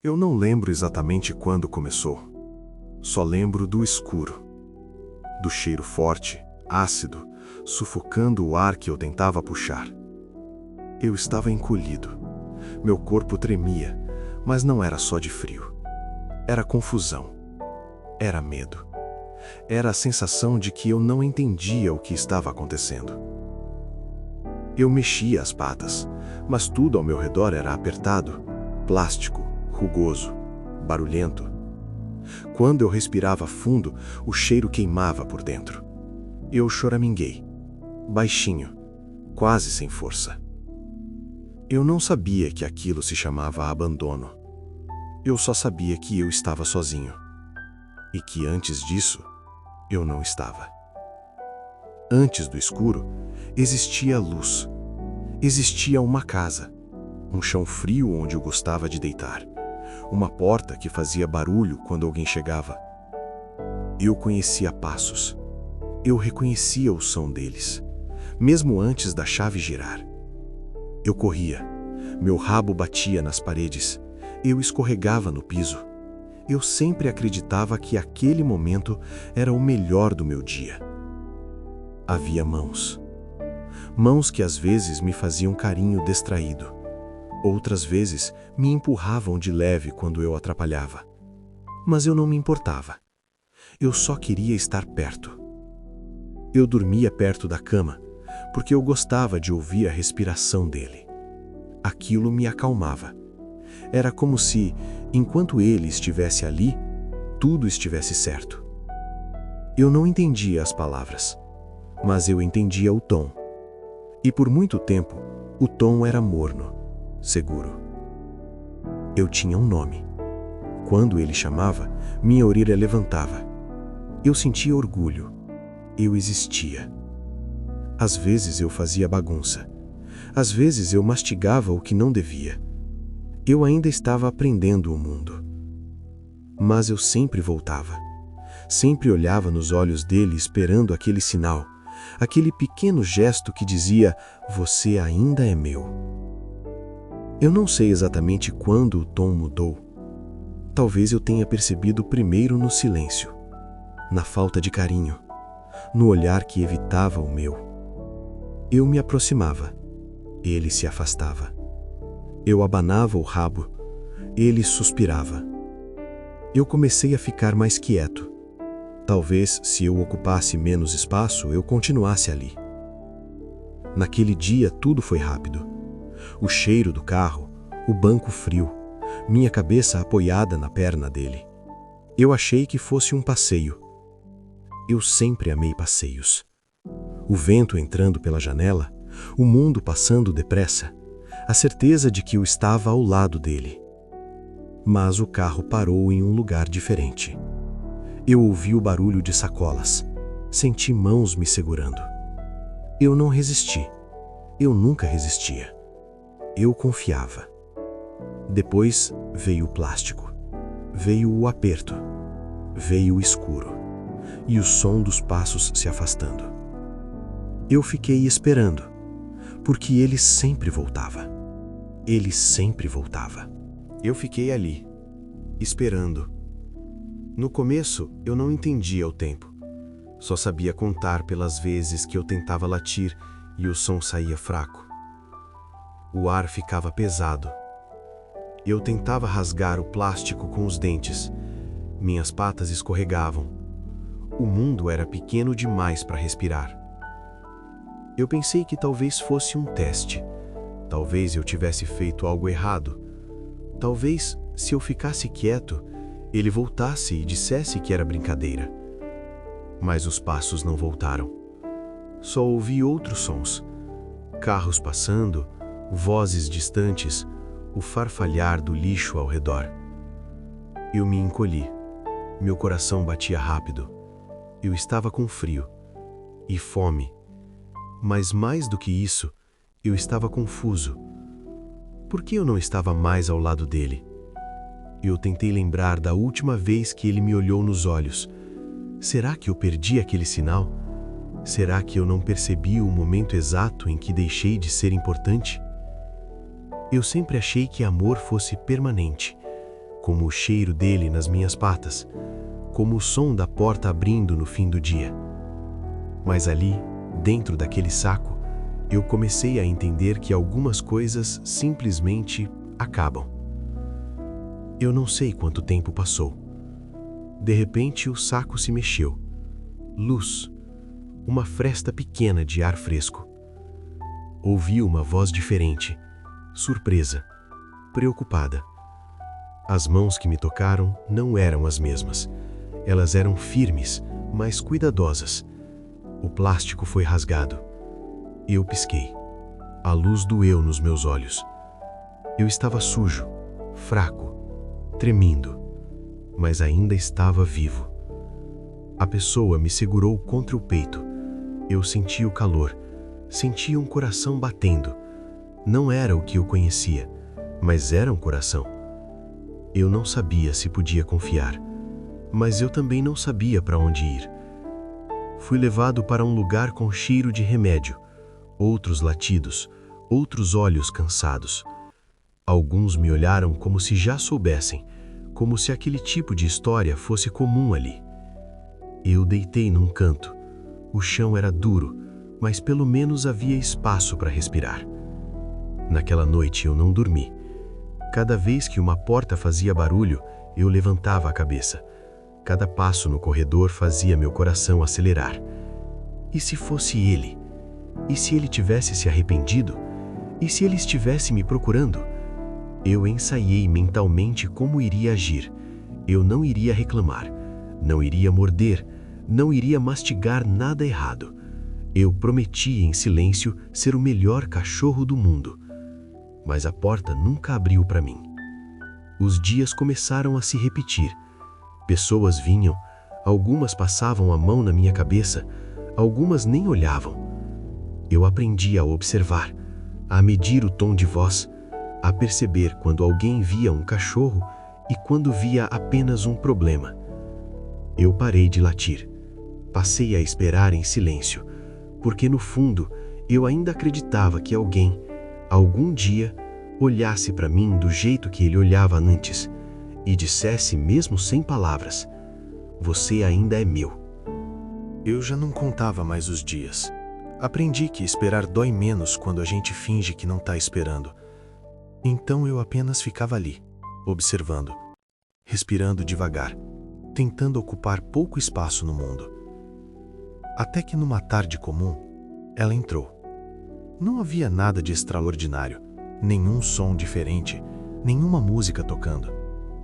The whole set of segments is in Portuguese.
Eu não lembro exatamente quando começou. Só lembro do escuro, do cheiro forte, ácido, sufocando o ar que eu tentava puxar. Eu estava encolhido. Meu corpo tremia, mas não era só de frio. Era confusão. Era medo. Era a sensação de que eu não entendia o que estava acontecendo. Eu mexia as patas, mas tudo ao meu redor era apertado, plástico, rugoso, barulhento. Quando eu respirava fundo, o cheiro queimava por dentro. Eu choraminguei, baixinho, quase sem força. Eu não sabia que aquilo se chamava abandono. Eu só sabia que eu estava sozinho. E que antes disso, eu não estava. Antes do escuro, existia luz. Existia uma casa, um chão frio onde eu gostava de deitar, uma porta que fazia barulho quando alguém chegava. Eu conhecia passos. Eu reconhecia o som deles, mesmo antes da chave girar. Eu corria, meu rabo batia nas paredes, eu escorregava no piso. Eu sempre acreditava que aquele momento era o melhor do meu dia. Havia mãos. Mãos que às vezes me faziam carinho distraído. Outras vezes me empurravam de leve quando eu atrapalhava. Mas eu não me importava. Eu só queria estar perto. Eu dormia perto da cama, porque eu gostava de ouvir a respiração dele. Aquilo me acalmava. Era como se, enquanto ele estivesse ali, tudo estivesse certo. Eu não entendia as palavras, mas eu entendia o tom. E por muito tempo, o tom era morno, seguro. Eu tinha um nome. Quando ele chamava, minha orelha levantava. Eu sentia orgulho. Eu existia. Às vezes eu fazia bagunça. Às vezes eu mastigava o que não devia. Eu ainda estava aprendendo o mundo. Mas eu sempre voltava. Sempre olhava nos olhos dele esperando aquele sinal, aquele pequeno gesto que dizia: "Você ainda é meu". Eu não sei exatamente quando o tom mudou. Talvez eu tenha percebido primeiro no silêncio, na falta de carinho, no olhar que evitava o meu. Eu me aproximava, ele se afastava. Eu abanava o rabo, ele suspirava. Eu comecei a ficar mais quieto. Talvez, se eu ocupasse menos espaço, eu continuasse ali. Naquele dia, tudo foi rápido. O cheiro do carro, o banco frio, minha cabeça apoiada na perna dele. Eu achei que fosse um passeio. Eu sempre amei passeios. O vento entrando pela janela, o mundo passando depressa, a certeza de que eu estava ao lado dele. Mas o carro parou em um lugar diferente. Eu ouvi o barulho de sacolas. Senti mãos me segurando. Eu não resisti. Eu nunca resistia. Eu confiava. Depois veio o plástico. Veio o aperto. Veio o escuro. E o som dos passos se afastando. Eu fiquei esperando, porque ele sempre voltava. Ele sempre voltava. Eu fiquei ali, esperando. No começo, eu não entendia o tempo. Só sabia contar pelas vezes que eu tentava latir e o som saía fraco. O ar ficava pesado. Eu tentava rasgar o plástico com os dentes. Minhas patas escorregavam. O mundo era pequeno demais para respirar. Eu pensei que talvez fosse um teste. Talvez eu tivesse feito algo errado. Talvez, se eu ficasse quieto, ele voltasse e dissesse que era brincadeira. Mas os passos não voltaram. Só ouvi outros sons. Carros passando, vozes distantes, o farfalhar do lixo ao redor. Eu me encolhi. Meu coração batia rápido. Eu estava com frio e fome. Mas mais do que isso, eu estava confuso. Por que eu não estava mais ao lado dele? Eu tentei lembrar da última vez que ele me olhou nos olhos. Será que eu perdi aquele sinal? Será que eu não percebi o momento exato em que deixei de ser importante? Eu sempre achei que amor fosse permanente, como o cheiro dele nas minhas patas, como o som da porta abrindo no fim do dia. Mas ali, dentro daquele saco, eu comecei a entender que algumas coisas simplesmente acabam. Eu não sei quanto tempo passou. De repente, o saco se mexeu. Luz, uma fresta pequena de ar fresco. Ouvi uma voz diferente, surpresa, preocupada. As mãos que me tocaram não eram as mesmas. Elas eram firmes, mas cuidadosas. O plástico foi rasgado. Eu pisquei. A luz doeu nos meus olhos. Eu estava sujo, fraco, tremendo, mas ainda estava vivo. A pessoa me segurou contra o peito. Eu senti o calor, senti um coração batendo. Não era o que eu conhecia, mas era um coração. Eu não sabia se podia confiar, mas eu também não sabia para onde ir. Fui levado para um lugar com cheiro de remédio, outros latidos, outros olhos cansados. Alguns me olharam como se já soubessem, como se aquele tipo de história fosse comum ali. Eu deitei num canto. O chão era duro, mas pelo menos havia espaço para respirar. Naquela noite eu não dormi. Cada vez que uma porta fazia barulho, eu levantava a cabeça. Cada passo no corredor fazia meu coração acelerar. E se fosse ele? E se ele tivesse se arrependido? E se ele estivesse me procurando? Eu ensaiei mentalmente como iria agir. Eu não iria reclamar, não iria morder, não iria mastigar nada errado. Eu prometi em silêncio ser o melhor cachorro do mundo. Mas a porta nunca abriu para mim. Os dias começaram a se repetir. Pessoas vinham, algumas passavam a mão na minha cabeça, algumas nem olhavam. Eu aprendi a observar, a medir o tom de voz, a perceber quando alguém via um cachorro e quando via apenas um problema. Eu parei de latir. Passei a esperar em silêncio, porque no fundo eu ainda acreditava que alguém, algum dia, olhasse para mim do jeito que ele olhava antes e dissesse mesmo sem palavras: "Você ainda é meu." Eu já não contava mais os dias. Aprendi que esperar dói menos quando a gente finge que não está esperando. Então eu apenas ficava ali, observando, respirando devagar, tentando ocupar pouco espaço no mundo. Até que numa tarde comum, ela entrou. Não havia nada de extraordinário, nenhum som diferente, nenhuma música tocando.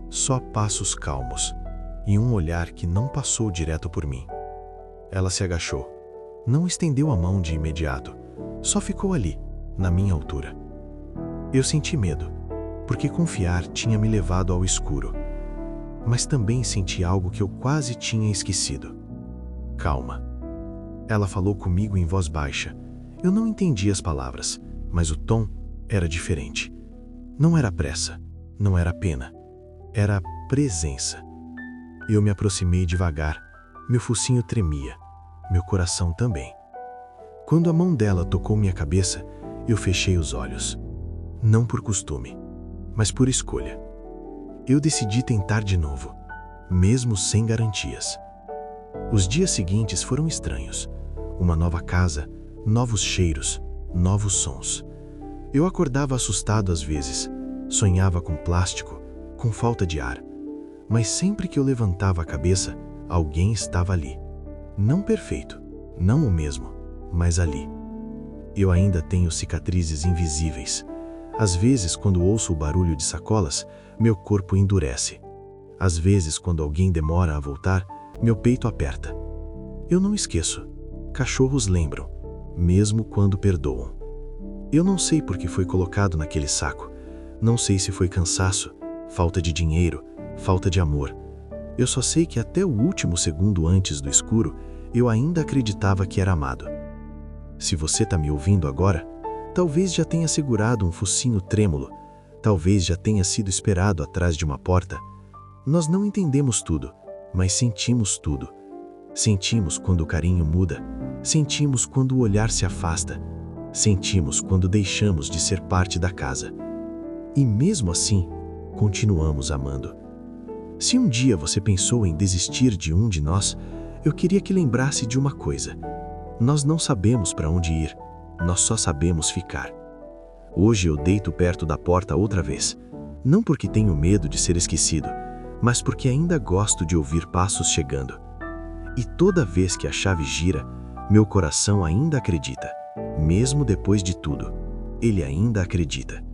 Só passos calmos e um olhar que não passou direto por mim. Ela se agachou. Não estendeu a mão de imediato, só ficou ali, na minha altura. Eu senti medo, porque confiar tinha me levado ao escuro. Mas também senti algo que eu quase tinha esquecido. Calma. Ela falou comigo em voz baixa. Eu não entendi as palavras, mas o tom era diferente. Não era pressa, não era pena. Era presença. Eu me aproximei devagar. Meu focinho tremia. Meu coração também. Quando a mão dela tocou minha cabeça, eu fechei os olhos. Não por costume, mas por escolha. Eu decidi tentar de novo, mesmo sem garantias. Os dias seguintes foram estranhos. Uma nova casa, novos cheiros, novos sons. Eu acordava assustado às vezes, sonhava com plástico, com falta de ar. Mas sempre que eu levantava a cabeça, alguém estava ali. Não perfeito, não o mesmo, mas ali. Eu ainda tenho cicatrizes invisíveis. Às vezes, quando ouço o barulho de sacolas, meu corpo endurece. Às vezes, quando alguém demora a voltar, meu peito aperta. Eu não esqueço. Cachorros lembram, mesmo quando perdoam. Eu não sei por que foi colocado naquele saco. Não sei se foi cansaço, falta de dinheiro, falta de amor. Eu só sei que até o último segundo antes do escuro, eu ainda acreditava que era amado. Se você está me ouvindo agora, talvez já tenha segurado um focinho trêmulo, talvez já tenha sido esperado atrás de uma porta. Nós não entendemos tudo, mas sentimos tudo. Sentimos quando o carinho muda, sentimos quando o olhar se afasta, sentimos quando deixamos de ser parte da casa. E mesmo assim, continuamos amando, Se um dia você pensou em desistir de um de nós, eu queria que lembrasse de uma coisa. Nós não sabemos para onde ir, nós só sabemos ficar. Hoje eu deito perto da porta outra vez, não porque tenho medo de ser esquecido, mas porque ainda gosto de ouvir passos chegando. E toda vez que a chave gira, meu coração ainda acredita. Mesmo depois de tudo, ele ainda acredita.